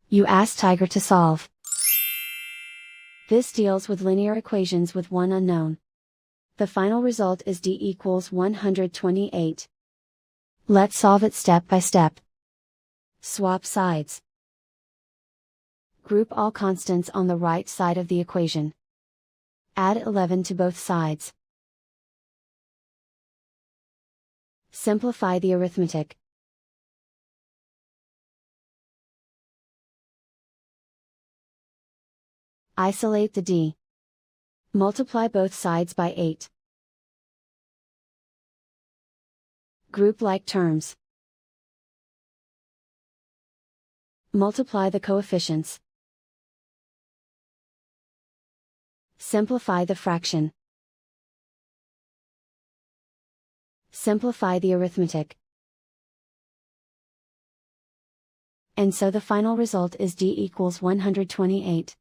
You ask Tiger to solve. This deals with linear equations with one unknown. The final result is d equals 128. Let's solve it step by step. Swap sides. Group all constants on the right side of the equation. Add 11 to both sides. Simplify the arithmetic. Isolate the d. Multiply both sides by 8. Group like terms. Multiply the coefficients. Simplify the fraction. Simplify the arithmetic. And so the final result is d equals 128.